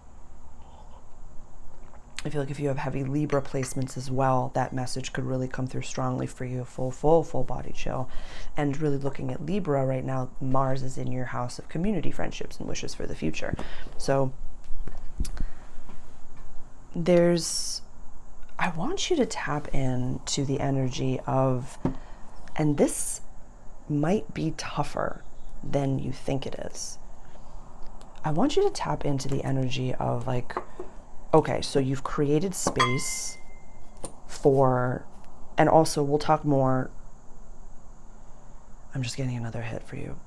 I feel like if you have heavy Libra placements as well, that message could really come through strongly for you. Full body chill. And really looking at Libra right now, Mars is in your house of community, friendships, and wishes for the future. So I want you to tap into the energy of, and this might be tougher than you think it is. I want you to tap into the energy of like, okay, so you've created space for, and also we'll talk more. I'm just getting another hit for you.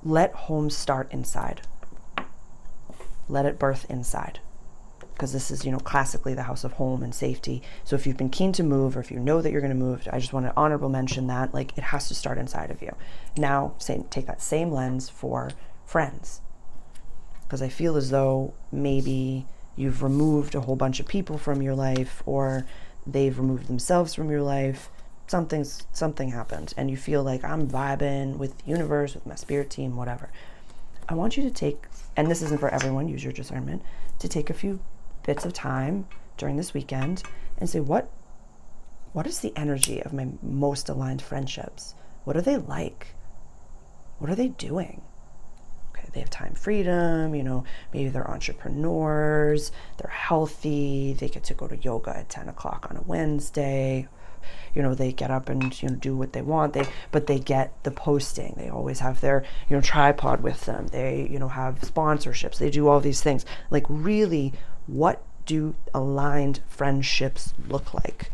Let home start inside. Let it birth inside. Because this is, you know, classically the house of home and safety. So if you've been keen to move, or if you know that you're going to move, I just want to honorable mention that, like, it has to start inside of you. Now, take that same lens for friends. Because I feel as though maybe you've removed a whole bunch of people from your life, or they've removed themselves from your life. Something happened, and you feel like I'm vibing with the universe, with my spirit team, whatever. I want you to take, and this isn't for everyone, use your discernment, to take a few bits of time during this weekend and say, what is the energy of my most aligned friendships? What are they like? What are they doing? Okay, they have time freedom, you know, maybe they're entrepreneurs, they're healthy, they get to go to yoga at 10 o'clock on a Wednesday. You know, they get up and, you know, do what they want. But they get the posting. They always have their, you know, tripod with them. They, you know, have sponsorships. They do all these things. Like, really, what do aligned friendships look like?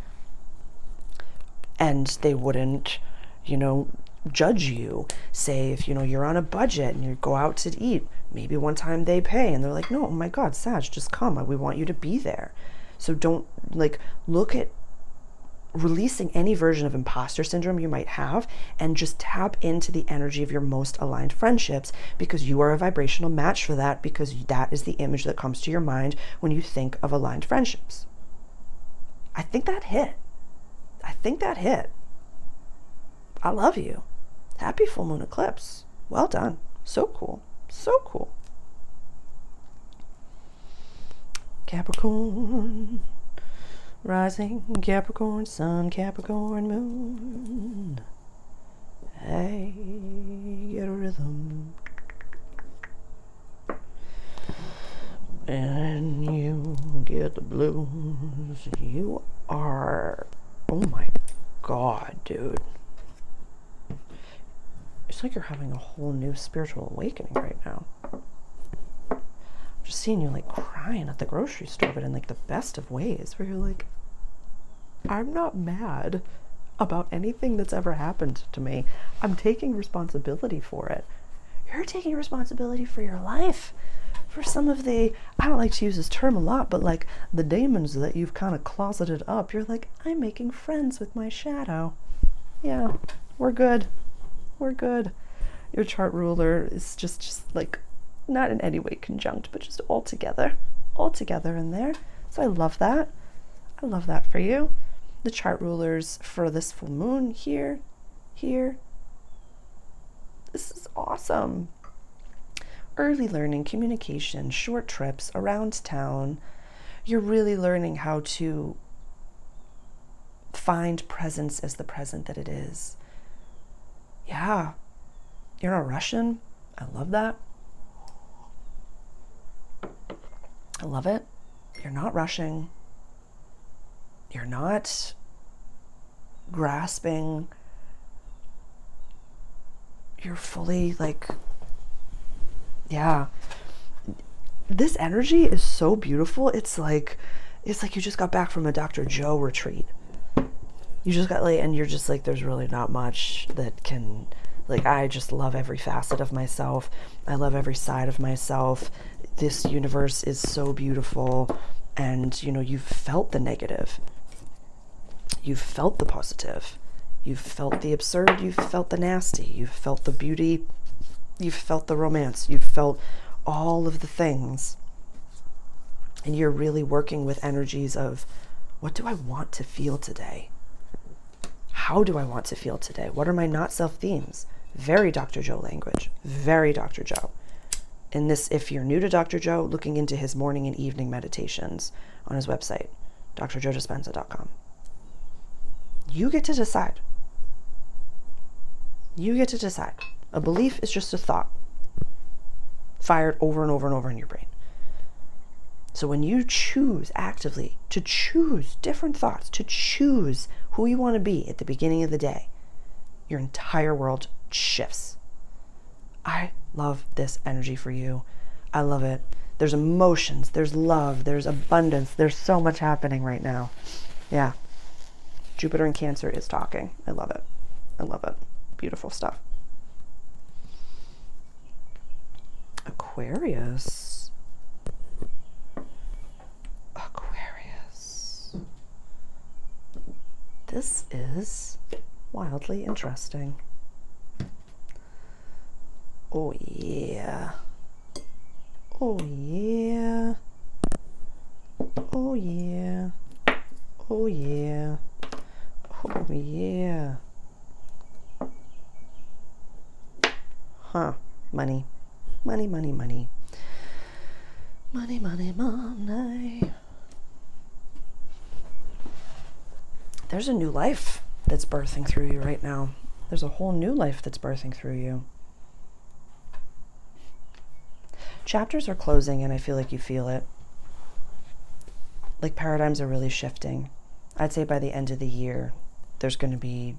And they wouldn't, you know, judge you. Say if, you know, you're on a budget and you go out to eat, maybe one time they pay and they're like, no, oh my God, Sag, just come. We want you to be there. So don't, like, look at releasing any version of imposter syndrome you might have, and just tap into the energy of your most aligned friendships, because you are a vibrational match for that, because that is the image that comes to your mind when you think of aligned friendships. I think that hit. I love you. Happy full moon eclipse. Well done. So cool. Capricorn. Rising Capricorn, Sun, Capricorn, Moon. Hey, get a rhythm. And you get the blues. You are, oh my God, dude. It's like you're having a whole new spiritual awakening right now. Just seeing you like crying at the grocery store, but in like the best of ways, where you're like, I'm not mad about anything that's ever happened to me. I'm taking responsibility for it. You're taking responsibility for your life, for some of the, I don't like to use this term a lot, but like the demons that you've kind of closeted up. You're like, I'm making friends with my shadow. Yeah, we're good. Your chart ruler is just like, not in any way conjunct, but just all together in there. So I love that for you. The chart rulers for this full moon here. This is awesome. Early learning, communication, short trips around town. You're really learning how to find presence as the present that it is. Yeah, you're not rushing. I love that. I love it. You're not rushing. You're not grasping. You're fully like, yeah. This energy is so beautiful. It's like you just got back from a Dr. Joe retreat. You just got like, and you're just like, there's really not much that can Like, I just love every facet of myself. I love every side of myself. This universe is so beautiful. And, you know, you've felt the negative. You've felt the positive. You've felt the absurd. You've felt the nasty. You've felt the beauty. You've felt the romance. You've felt all of the things. And you're really working with energies of, what do I want to feel today? How do I want to feel today? What are my not self themes? Very Dr. Joe language. Very Dr. Joe. And this, if you're new to Dr. Joe, looking into his morning and evening meditations on his website, drjoedispenza.com. You get to decide. You get to decide. A belief is just a thought fired over and over and over in your brain. So when you choose actively to choose different thoughts, to choose who you want to be at the beginning of the day, your entire world shifts. I love this energy for you. I love it. There's emotions, there's love, there's abundance, there's so much happening right now. Yeah. Jupiter in Cancer is talking. I love it. I love it. Beautiful stuff. Aquarius. Aquarius. This is wildly interesting. Oh yeah. Oh yeah. Oh yeah. Oh yeah. Oh yeah. Huh. Money. Money, money, money. Money, money, money. There's a new life that's birthing through you right now. There's a whole new life that's birthing through you. Chapters are closing and I feel like you feel it. Like paradigms are really shifting. I'd say by the end of the year, there's going to be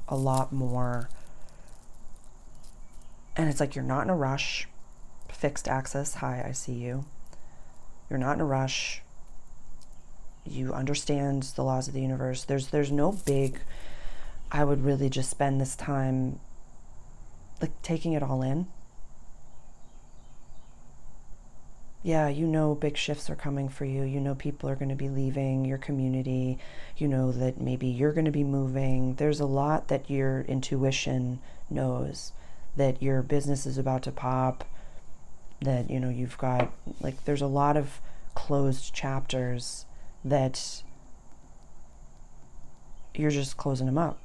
a lot more. And it's like you're not in a rush. Fixed access. Hi, I see you. You're not in a rush. You understand the laws of the universe. There's no big, I would really just spend this time like taking it all in. Yeah, you know big shifts are coming for you. You know people are going to be leaving your community. You know that maybe you're going to be moving. There's a lot that your intuition knows, that your business is about to pop, that, you know, you've got, like, there's a lot of closed chapters that you're just closing them up.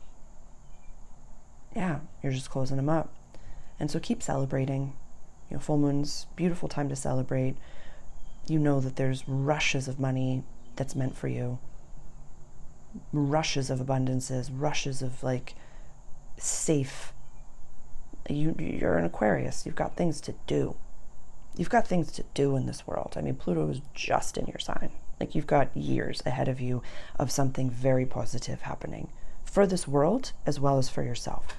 Yeah, you're just closing them up. And so keep celebrating. You know, full moon's beautiful time to celebrate. You know that there's rushes of money that's meant for you. Rushes of abundances, rushes of like safe. You're an Aquarius. You've got things to do. You've got things to do in this world. I mean, Pluto is just in your sign. Like, you've got years ahead of you of something very positive happening for this world as well as for yourself,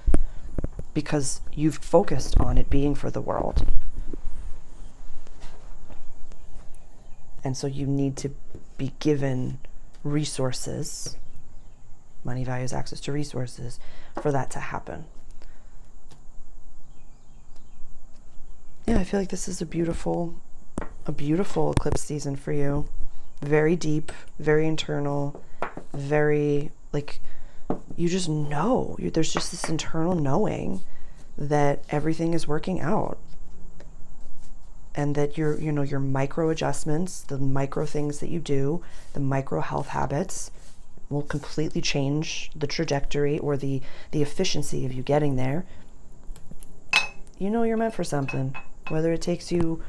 because you've focused on it being for the world. And so you need to be given resources. Money values access to resources for that to happen. Yeah, I feel like this is a beautiful eclipse season for you. Very deep, very internal, very, like, you just know. There's just this internal knowing that everything is working out. And that your micro adjustments, the micro things that you do, the micro health habits will completely change the trajectory or the efficiency of you getting there. You know you're meant for something. Whether it takes you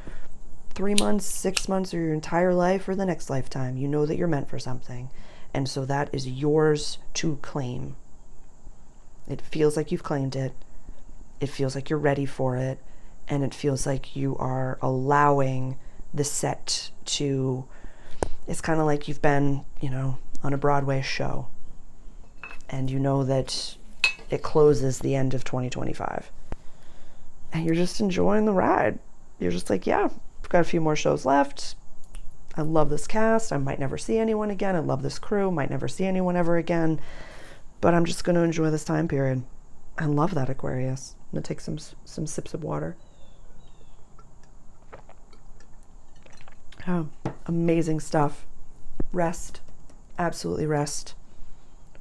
3 months, 6 months, or your entire life or the next lifetime, you know that you're meant for something. And so that is yours to claim. It feels like you've claimed it. It feels like you're ready for it. And it feels like you are allowing the set to, it's kind of like you've been, on a Broadway show. And you know that it closes the end of 2025. And you're just enjoying the ride. You're just like, yeah, I've got a few more shows left. I love this cast. I might never see anyone again. I love this crew. Might never see anyone ever again. But I'm just going to enjoy this time period. I love that, Aquarius. I'm going to take some sips of water. Oh, amazing stuff. Rest. Absolutely rest.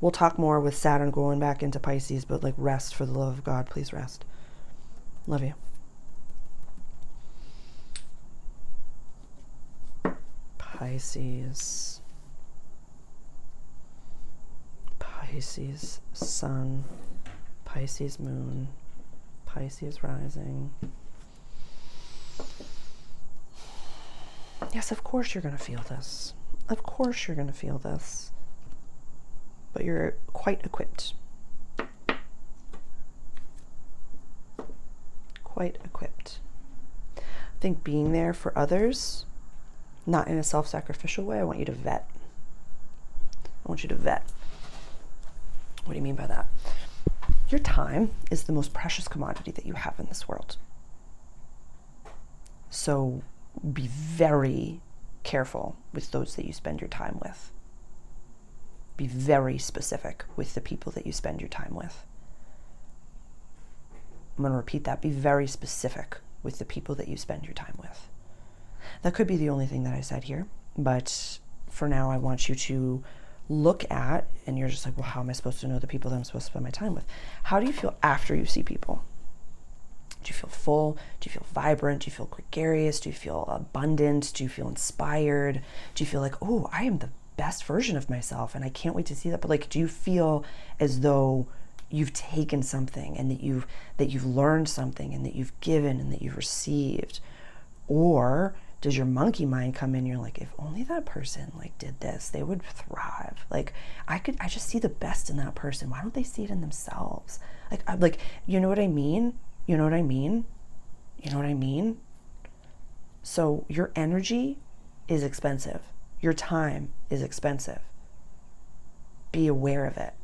We'll talk more with Saturn going back into Pisces, but like rest, for the love of God. Please rest. Love you. Pisces. Pisces sun. Pisces moon. Pisces rising. Yes, of course you're going to feel this. Of course you're going to feel this. But you're quite equipped. Quite equipped. I think being there for others, not in a self-sacrificial way, I want you to vet. I want you to vet. What do you mean by that? Your time is the most precious commodity that you have in this world. So be very careful with those that you spend your time with. Be very specific with the people that you spend your time with. I'm going to repeat that. Be very specific with the people that you spend your time with. That could be the only thing that I said here, but for now I want you to look at, and you're just like, well, how am I supposed to know the people that I'm supposed to spend my time with? How do you feel after you see people? Do you feel full? Do you feel vibrant? Do you feel gregarious? Do you feel abundant? Do you feel inspired? Do you feel like, oh, I am the best version of myself and I can't wait to see that? But like, do you feel as though you've taken something and that you've learned something and that you've given and that you've received? Or does your monkey mind come in? You're like, if only that person like did this, they would thrive. Like I just see the best in that person. Why don't they see it in themselves? Like, you know what I mean? You know what I mean? You know what I mean? So your energy is expensive. Your time is expensive. Be aware of it.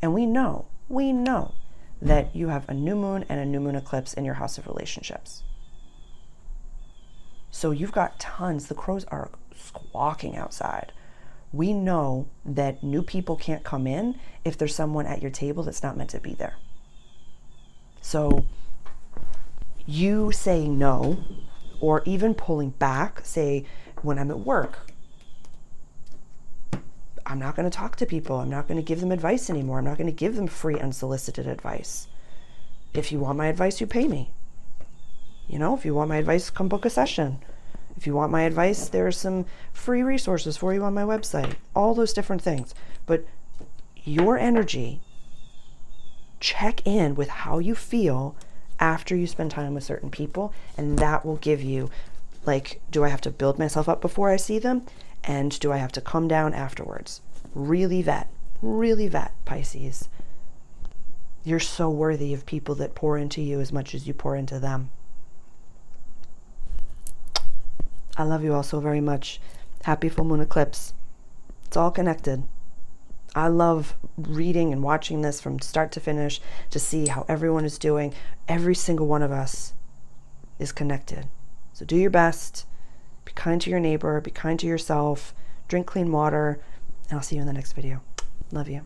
And we know that you have a new moon and a new moon eclipse in your house of relationships. So you've got tons. The crows are squawking outside. We know that new people can't come in if there's someone at your table that's not meant to be there. So you saying no, or even pulling back, say, when I'm at work, I'm not going to talk to people. I'm not going to give them advice anymore. I'm not going to give them free, unsolicited advice. If you want my advice, you pay me. You know, if you want my advice, come book a session. If you want my advice, there are some free resources for you on my website. All those different things. But your energy, check in with how you feel after you spend time with certain people, and that will give you, like, do I have to build myself up before I see them? And do I have to come down afterwards? Really vet, Pisces. You're so worthy of people that pour into you as much as you pour into them. I love you all so very much. Happy full moon eclipse. It's all connected. I love reading and watching this from start to finish to see how everyone is doing. Every single one of us is connected. So do your best. Be kind to your neighbor. Be kind to yourself. Drink clean water. And I'll see you in the next video. Love you.